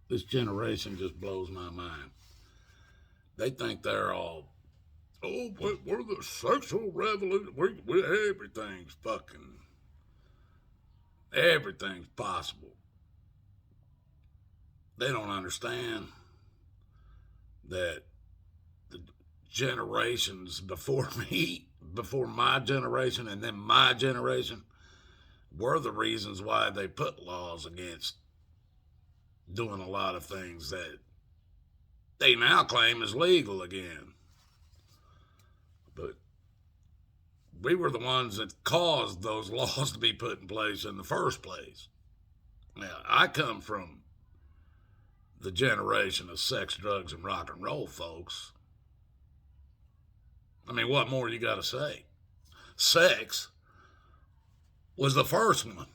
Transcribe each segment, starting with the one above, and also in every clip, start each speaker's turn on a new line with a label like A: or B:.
A: This generation just blows my mind. They think they're all, oh, we're the sexual revolution. Everything's possible. They don't understand that the generations before me, before my generation, and then my generation, were the reasons why they put laws against doing a lot of things that they now claim is legal again. But we were the ones that caused those laws to be put in place in the first place. Now, I come from the generation of sex, drugs, and rock and roll, folks. I mean, what more you got to say? Sex was the first one.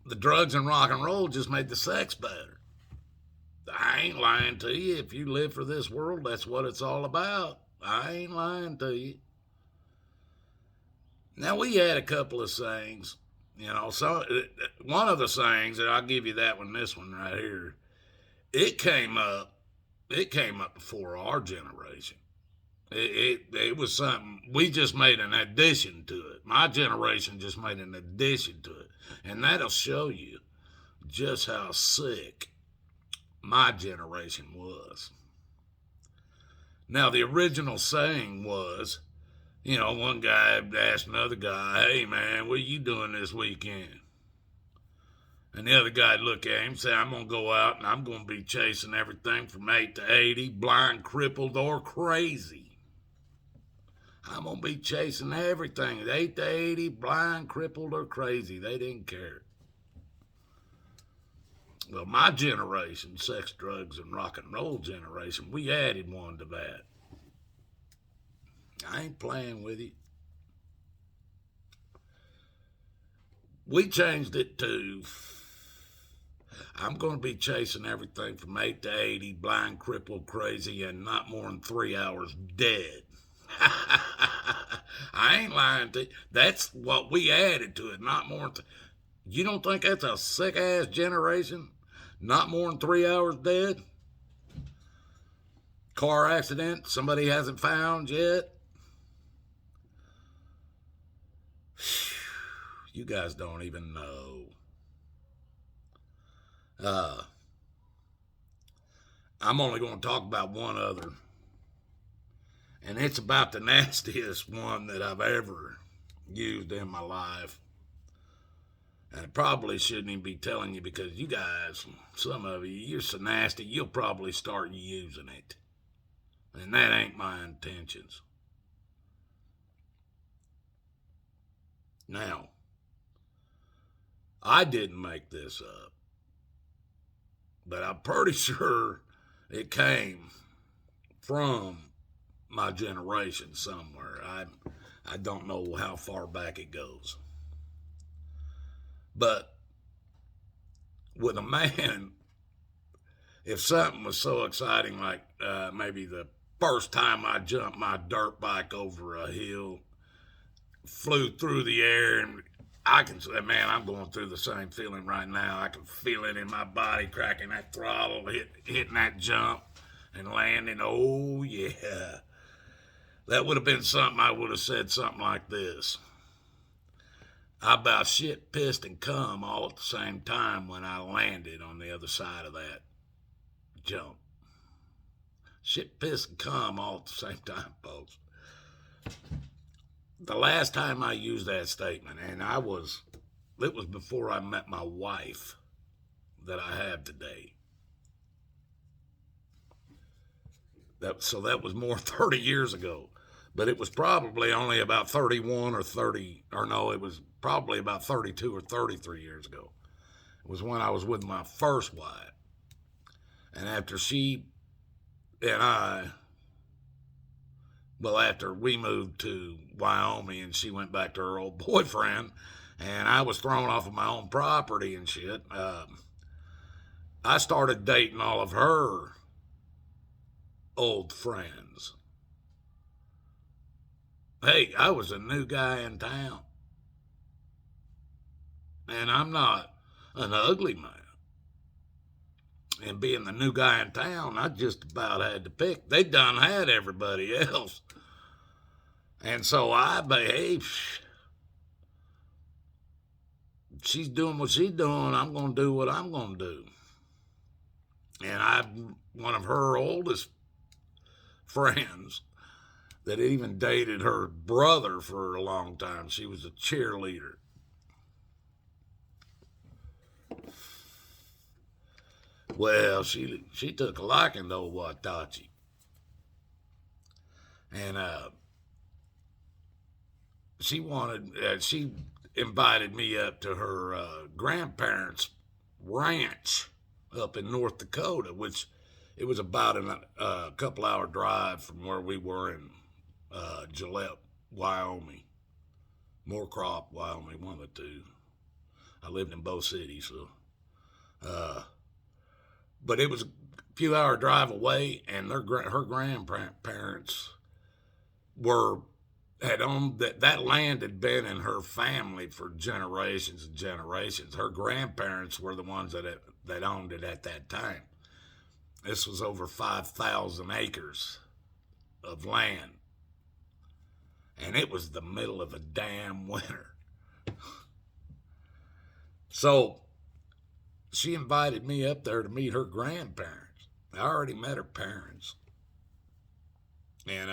A: The drugs and rock and roll just made the sex better. I ain't lying to you. If you live for this world, that's what it's all about. I ain't lying to you. Now, we had a couple of sayings. So one of the sayings, and I'll give you that one, this one right here, it came up before our generation. It was something, we just made an addition to it. My generation just made an addition to it. And that'll show you just how sick my generation was. Now, the original saying was, one guy asked another guy, hey man, what are you doing this weekend? And the other guy would look at him and say, I'm going to go out and I'm going to be chasing everything from 8 to 80, blind, crippled, or crazy. I'm going to be chasing everything. 8 to 80, blind, crippled, or crazy. They didn't care. Well, my generation, sex, drugs, and rock and roll generation, we added one to that. I ain't playing with you. We changed it to, I'm going to be chasing everything from 8 to 80, blind, crippled, crazy, and not more than 3 hours dead. I ain't lying to you. That's what we added to it, not more than. You don't think that's a sick ass generation? Not more than 3 hours dead? Car accident somebody hasn't found yet? You guys don't even know. I'm only going to talk about one other. And it's about the nastiest one that I've ever used in my life. And I probably shouldn't even be telling you because you guys, some of you, you're so nasty, you'll probably start using it. And that ain't my intentions. Now, I didn't make this up, but I'm pretty sure it came from my generation somewhere. I don't know how far back it goes. But with a man, if something was so exciting, like maybe the first time I jumped my dirt bike over a hill, flew through the air, and I can say, man, I'm going through the same feeling right now. I can feel it in my body, cracking that throttle, hitting that jump, and landing. Oh, yeah. That would have been something I would have said something like this. I about shit, pissed, and cum all at the same time when I landed on the other side of that jump. Shit, piss, and cum all at the same time, folks. The last time I used that statement, and it was before I met my wife that I have today. So that was more 30 years ago. But it was probably only about 31 or 30, or no, it was probably about 32 or 33 years ago. It was when I was with my first wife. And after she and after we moved to Wyoming and she went back to her old boyfriend, and I was thrown off of my own property and shit, I started dating all of her old friends. Hey, I was a new guy in town. And I'm not an ugly man. And being the new guy in town, I just about had to pick. They done had everybody else. And so I behaved. She's doing what she's doing. I'm going to do what I'm going to do. And I'm one of her oldest friends that even dated her brother for a long time. She was a cheerleader. Well, she took a liking to old Watachi. And she invited me up to her grandparents' ranch up in North Dakota, which it was about a couple-hour drive from where we were in Gillette, Wyoming. Moorcrop, Wyoming, one of the two. I lived in both cities, so. But it was a few-hour drive away, and her grandparents had owned that land had been in her family for generations and generations. Her grandparents were the ones that owned it at that time. This was over 5,000 acres of land, and it was the middle of a damn winter. So she invited me up there to meet her grandparents. I already met her parents, and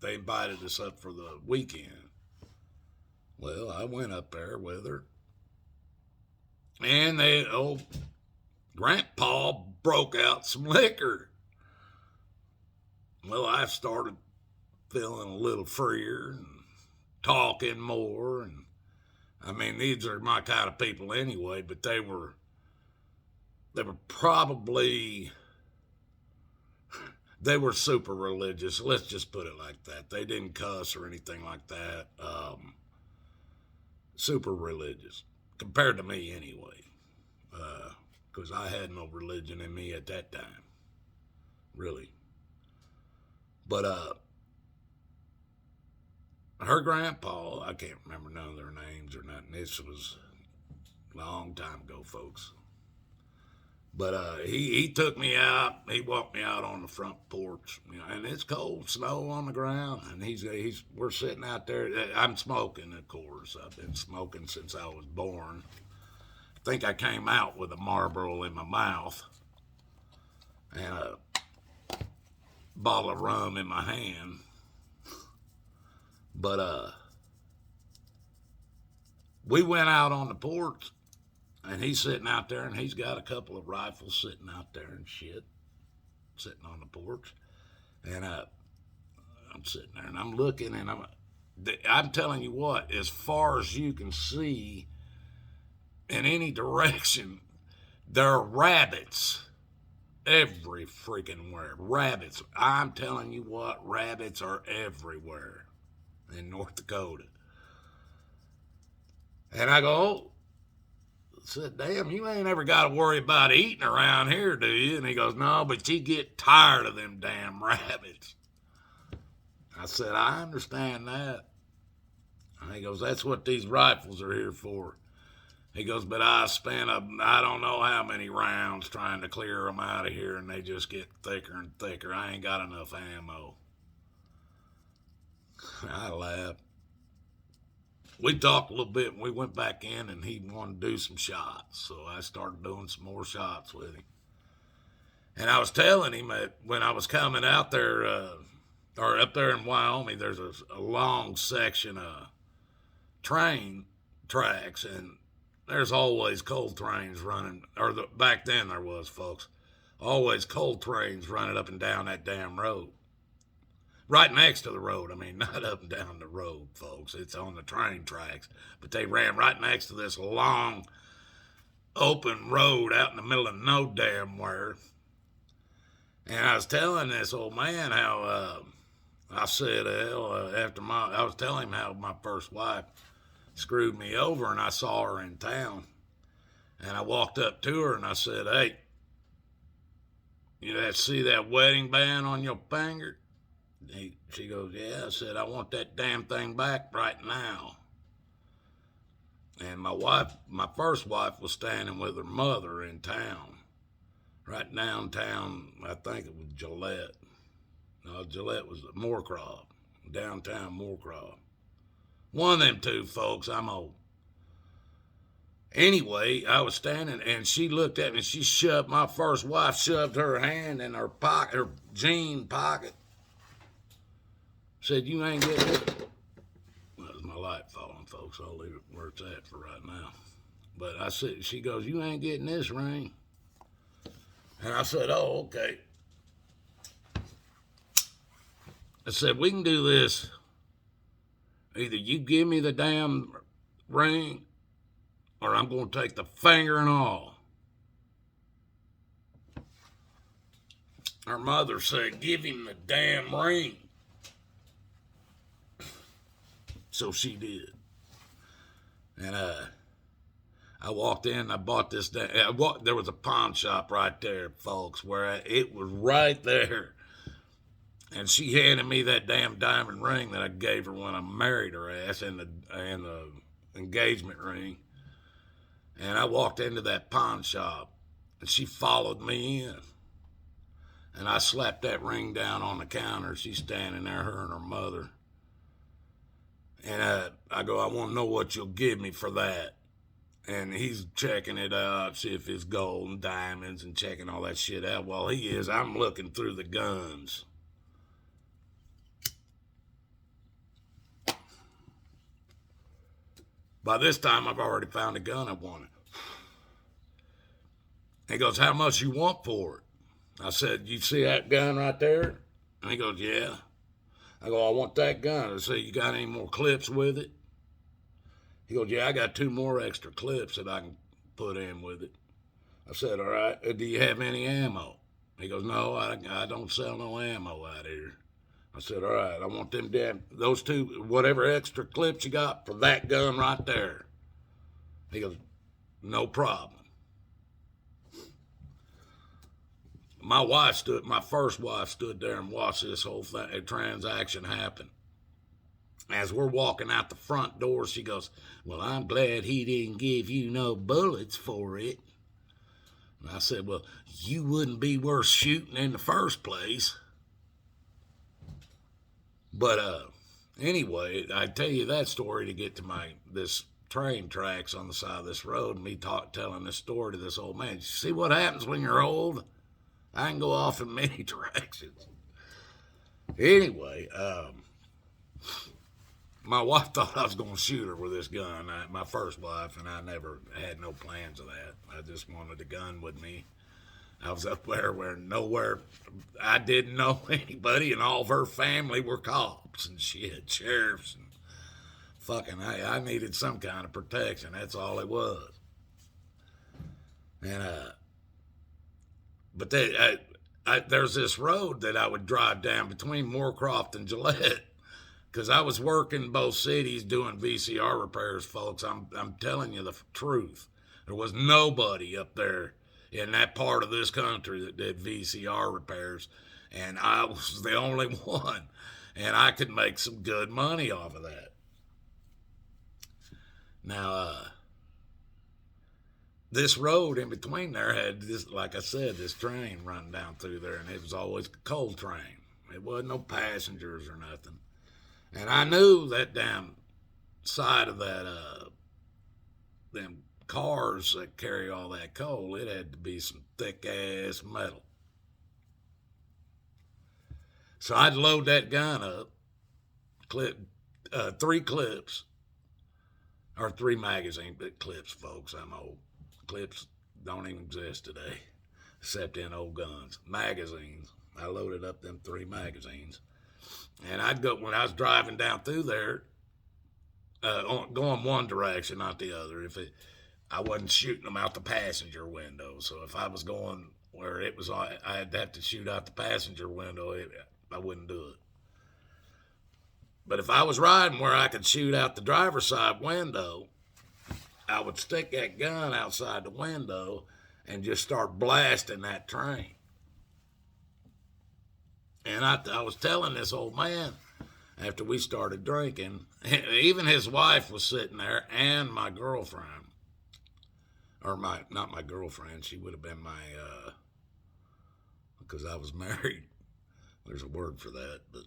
A: they invited us up for the weekend. Well, I went up there with her, and old Grandpa broke out some liquor. Well, I started feeling a little freer and talking more, and I mean, these are my kind of people anyway, but they were probably, they were super religious. Let's just put it like that. They didn't cuss or anything like that. Super religious, compared to me anyway, because I had no religion in me at that time, really. But her grandpa, I can't remember none of their names or nothing. This was a long time ago, folks. But he took me out. He walked me out on the front porch, and it's cold, snow on the ground, and we're sitting out there. I'm smoking, of course. I've been smoking since I was born. I think I came out with a Marlboro in my mouth and a bottle of rum in my hand. But we went out on the porch. And he's sitting out there, and he's got a couple of rifles sitting out there and shit, sitting on the porch. And I'm sitting there, and I'm looking, and I'm telling you what, as far as you can see in any direction, there are rabbits every freaking where. Rabbits. I'm telling you what, rabbits are everywhere in North Dakota. And I go, oh. I said, damn, you ain't ever got to worry about eating around here, do you? And he goes, no, but you get tired of them damn rabbits. I said, I understand that. And he goes, that's what these rifles are here for. He goes, but I spent I don't know how many rounds trying to clear them out of here, and they just get thicker and thicker. I ain't got enough ammo. I laughed. We talked a little bit, and we went back in, and he wanted to do some shots. So I started doing some more shots with him. And I was telling him that when I was coming out there, or up there in Wyoming, there's a long section of train tracks, and there's always coal trains running, back then there was, folks, always coal trains running up and down that damn road. Right next to the road. I mean, not up and down the road, folks. It's on the train tracks. But they ran right next to this long, open road out in the middle of no damn where. And I was telling this old man how, I said, I was telling him how my first wife screwed me over, and I saw her in town. And I walked up to her, and I said, hey, you see that wedding band on your finger? She goes, yeah. I said, I want that damn thing back right now. And my first wife was standing with her mother in town. right downtown. I think it was Gillette. No, Gillette was Moorcroft, downtown Moorcroft. One of them two, folks. I'm old. Anyway, I was standing and she looked at me and she shoved, my first wife shoved her hand in her pocket, her jean pocket. Said, you ain't getting it. That was my light falling, folks. I'll leave it where it's at for right now. But I said, she goes, you ain't getting this ring. And I said, oh, okay. I said, we can do this. Either you give me the damn ring or I'm going to take the finger and all. Her mother said, give him the damn ring. So she did. And I walked in, I bought this. There was a pawn shop right there, folks, where it was right there. And she handed me that damn diamond ring that I gave her when I married her ass, and the engagement ring. And I walked into that pawn shop, and she followed me in. And I slapped that ring down on the counter. She's standing there, her and her mother. And I go, I want to know what you'll give me for that. And he's checking it out, see if it's gold and diamonds and checking all that shit out. While he is, I'm looking through the guns. By this time, I've already found a gun I wanted. He goes, how much you want for it? I said, you see that gun right there? And he goes, yeah. I go, I want that gun. I said, you got any more clips with it? He goes, yeah, I got 2 more extra clips that I can put in with it. I said, all right, do you have any ammo? He goes, no, I don't sell no ammo out here. I said, all right, I want those 2, whatever extra clips you got for that gun right there. He goes, no problem. My first wife stood there and watched this whole transaction happen. As we're walking out the front door, she goes, well, I'm glad he didn't give you no bullets for it. And I said, well, you wouldn't be worth shooting in the first place. But anyway, I tell you that story to get to this train tracks on the side of this road, and me telling this story to this old man. You see what happens when you're old? I can go off in many directions. Anyway, my wife thought I was going to shoot her with this gun, my first wife, and I never had no plans of that. I just wanted a gun with me. I was up there where nowhere, I didn't know anybody, and all of her family were cops and shit, sheriffs, and fucking, I needed some kind of protection. That's all it was. And, but there's this road that I would drive down between Moorcroft and Gillette, because I was working both cities doing VCR repairs, folks. I'm telling you the truth. There was nobody up there in that part of this country that did VCR repairs, and I was the only one, and I could make some good money off of that. Now, this road in between there had this, like I said, this train running down through there, and it was always a coal train. It wasn't no passengers or nothing. And I knew that damn side of that, them cars that carry all that coal, it had to be some thick ass metal. So I'd load that gun up, 3 clips, or 3 magazine clips, folks. I'm old. Clips don't even exist today, except in old guns. Magazines. I loaded up them 3 magazines. And I'd go, when I was driving down through there, going one direction, not the other. I wasn't shooting them out the passenger window. So if I was going where it was, I'd have to shoot out the passenger window. I wouldn't do it. But if I was riding where I could shoot out the driver's side window, I would stick that gun outside the window and just start blasting that train. And I was telling this old man after we started drinking, even his wife was sitting there and my girlfriend, or not my girlfriend, she would have been my because I was married. There's a word for that. But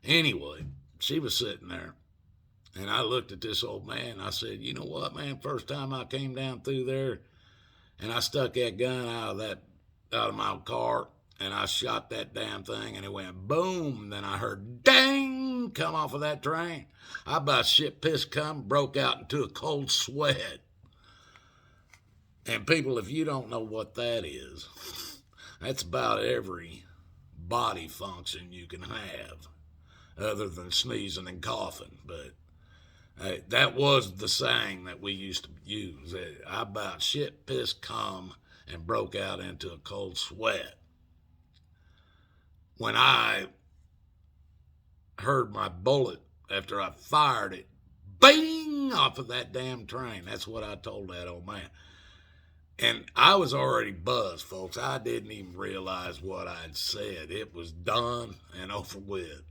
A: anyway, she was sitting there. And I looked at this old man. I said, you know what, man? First time I came down through there and I stuck that gun out of my car and I shot that damn thing and it went boom. And then I heard dang come off of that train. I about shit pissed cum, broke out into a cold sweat. And people, if you don't know what that is, that's about every body function you can have other than sneezing and coughing. But that was the saying that we used to use. I about shit, pissed, cum, and broke out into a cold sweat. When I heard my bullet after I fired it, bing, off of that damn train. That's what I told that old man. And I was already buzzed, folks. I didn't even realize what I'd said. It was done and over with.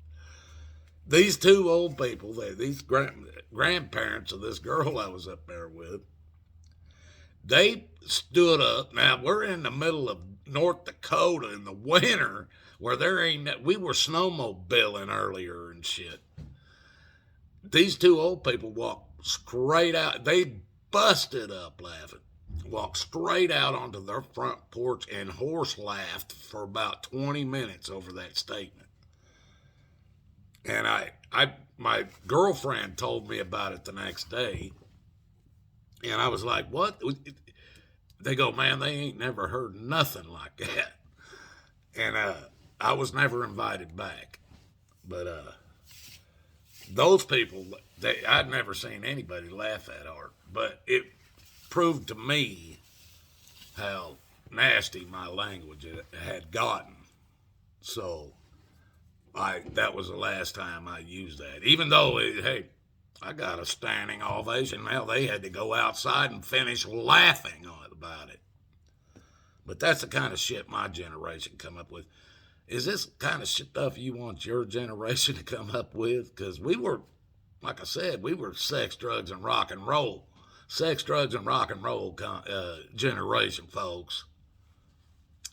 A: These two old people, these grandparents of this girl I was up there with, they stood up. Now, we're in the middle of North Dakota in the winter where we were snowmobiling earlier and shit. These two old people walked straight out. They busted up laughing. Walked straight out onto their front porch and horse laughed for about 20 minutes over that statement. And my girlfriend told me about it the next day. And I was like, what? They go, man, they ain't never heard nothing like that. And I was never invited back. But those people, I'd never seen anybody laugh that hard. But it proved to me how nasty my language had gotten. So that was the last time I used that. Even though, hey, I got a standing ovation. Now they had to go outside and finish laughing about it. But that's the kind of shit my generation come up with. Is this kind of stuff you want your generation to come up with? Because we were, like I said, we were sex, drugs, and rock and roll. Sex, drugs, and rock and roll generation, folks.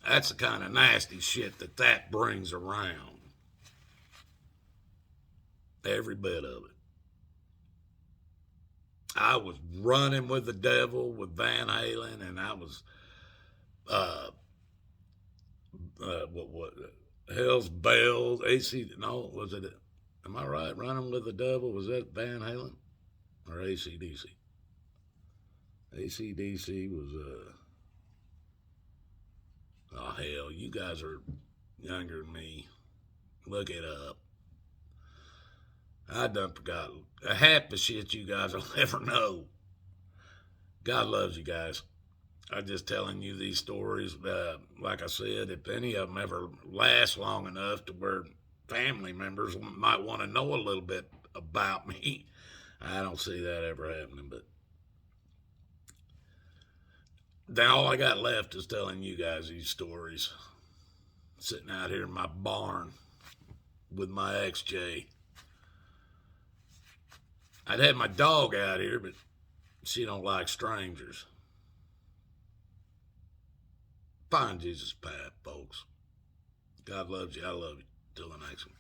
A: That's the kind of nasty shit that brings around. Every bit of it. I was running with the devil with Van Halen, and I was, Hell's Bells, was it, am I right? Running with the Devil, was that Van Halen or AC/DC? AC/DC was, oh hell, you guys are younger than me. Look it up. I done forgot half the shit you guys will ever know. God loves you guys. I'm just telling you these stories. Like I said, if any of them ever last long enough to where family members might want to know a little bit about me, I don't see that ever happening. But then all I got left is telling you guys these stories. Sitting out here in my barn with my XJ. I'd had my dog out here, but she don't like strangers. Find Jesus' path, folks. God loves you. I love you. Till the next one.